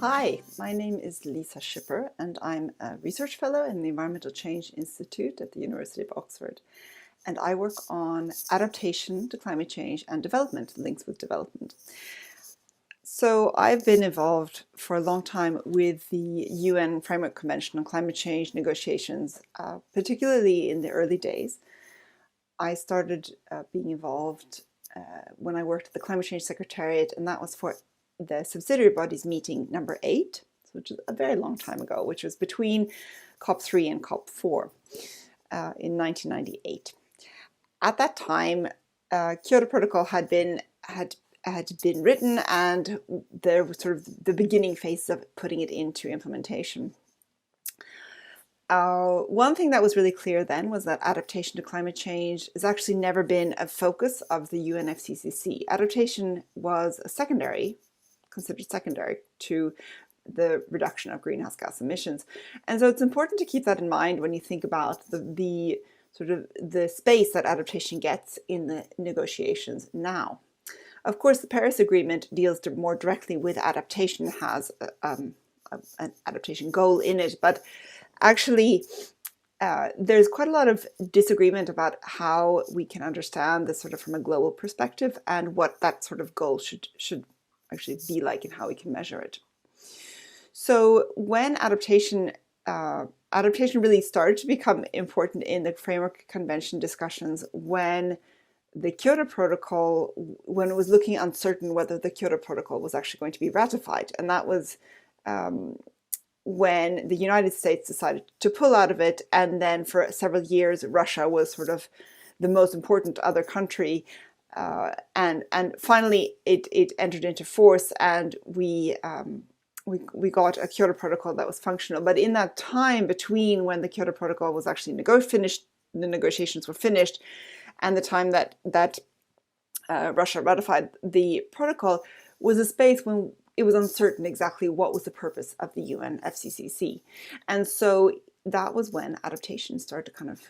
Hi, my name is Lisa Schipper and I'm a research fellow in the Environmental Change Institute at the University of Oxford. And I work on adaptation to climate change and development, links with development. So I've been involved for a long time with the UN Framework Convention on Climate Change negotiations, particularly in the early days. I started being involved when I worked at the Climate Change Secretariat, and that was for the subsidiary bodies meeting number 8, which is a very long time ago, which was between COP3 and COP4 in 1998. At that time, Kyoto Protocol had been written, and there was sort of the beginning phase of putting it into implementation. One thing that was really clear then was that adaptation to climate change has actually never been a focus of the UNFCCC. Adaptation was considered secondary to the reduction of greenhouse gas emissions. And so it's important to keep that in mind when you think about the sort of the space that adaptation gets in the negotiations now. Of course, the Paris Agreement deals more directly with adaptation, has an adaptation goal in it, but actually, there's quite a lot of disagreement about how we can understand this sort of from a global perspective and what that sort of goal should actually be like and how we can measure it. So when adaptation really started to become important in the Framework Convention discussions when the Kyoto Protocol, when it was looking uncertain whether the Kyoto Protocol was actually going to be ratified. And that was when the United States decided to pull out of it, and then for several years Russia was sort of the most important other country, and finally it entered into force, and we got a Kyoto Protocol that was functional. But in that time between when the Kyoto Protocol was actually finished, the negotiations were finished, and the time that Russia ratified the protocol, was a space when it was uncertain exactly what was the purpose of the UNFCCC. And so that was when adaptation started to kind of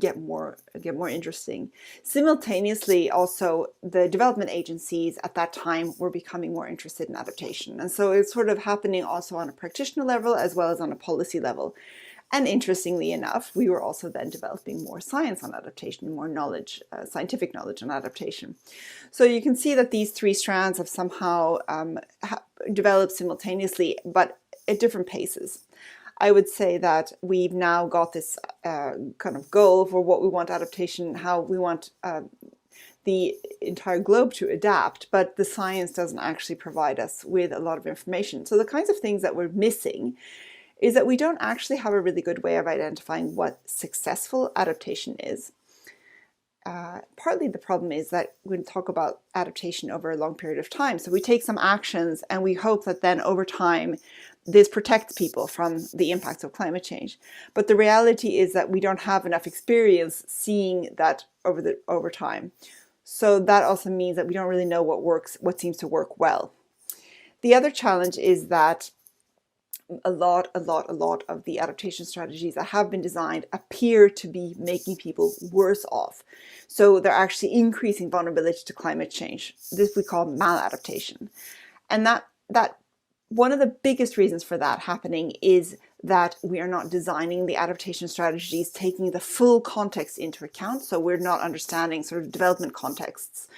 get more interesting. Simultaneously, also, the development agencies at that time were becoming more interested in adaptation. And so it's sort of happening also on a practitioner level as well as on a policy level. And interestingly enough, we were also then developing more science on adaptation, more knowledge, scientific knowledge on adaptation. So you can see that these three strands have somehow developed simultaneously, but at different paces. I would say that we've now got this kind of goal for what we want adaptation, how we want the entire globe to adapt, but the science doesn't actually provide us with a lot of information. So the kinds of things that we're missing is that we don't actually have a really good way of identifying what successful adaptation is. Partly the problem is that we talk about adaptation over a long period of time. So we take some actions and we hope that then over time this protects people from the impacts of climate change. But the reality is that we don't have enough experience seeing that over time. So that also means that we don't really know what works, what seems to work well. The other challenge is that a lot of the adaptation strategies that have been designed appear to be making people worse off. So they're actually increasing vulnerability to climate change. This we call maladaptation. And that one of the biggest reasons for that happening is that we are not designing the adaptation strategies taking the full context into account. So we're not understanding sort of development contexts.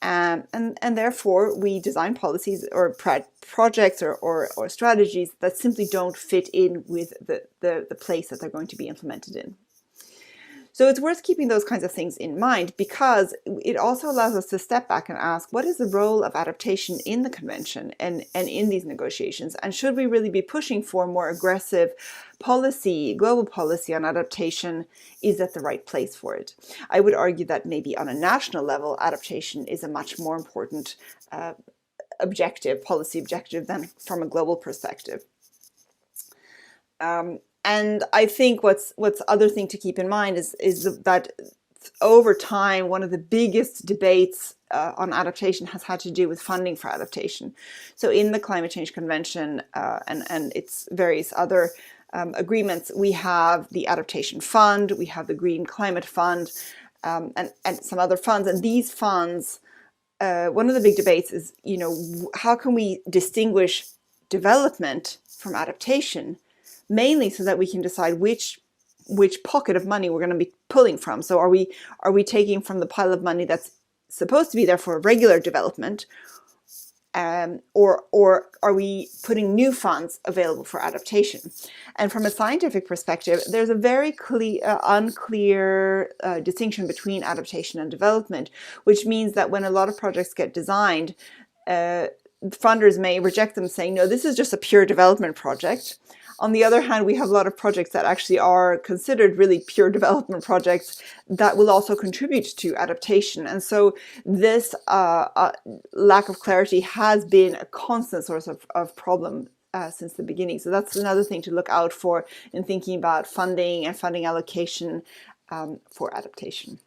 And therefore we design policies or projects or strategies that simply don't fit in with the place that they're going to be implemented in. So it's worth keeping those kinds of things in mind, because it also allows us to step back and ask, what is the role of adaptation in the convention and in these negotiations? And should we really be pushing for more aggressive policy, global policy on adaptation? Is that the right place for it? I would argue that maybe on a national level, adaptation is a much more important policy objective than from a global perspective. And I think what's other thing to keep in mind is that over time, one of the biggest debates on adaptation has had to do with funding for adaptation. So in the Climate Change Convention and its various other agreements, we have the Adaptation Fund, we have the Green Climate Fund, and some other funds. And these funds, one of the big debates is, how can we distinguish development from adaptation, mainly so that we can decide which pocket of money we're going to be pulling from. So are we taking from the pile of money that's supposed to be there for regular development, or are we putting new funds available for adaptation? And from a scientific perspective, there's a very unclear distinction between adaptation and development, which means that when a lot of projects get designed, funders may reject them saying, no, this is just a pure development project. On the other hand, we have a lot of projects that actually are considered really pure development projects that will also contribute to adaptation. And so this lack of clarity has been a constant source of problem since the beginning. So that's another thing to look out for in thinking about funding and funding allocation for adaptation.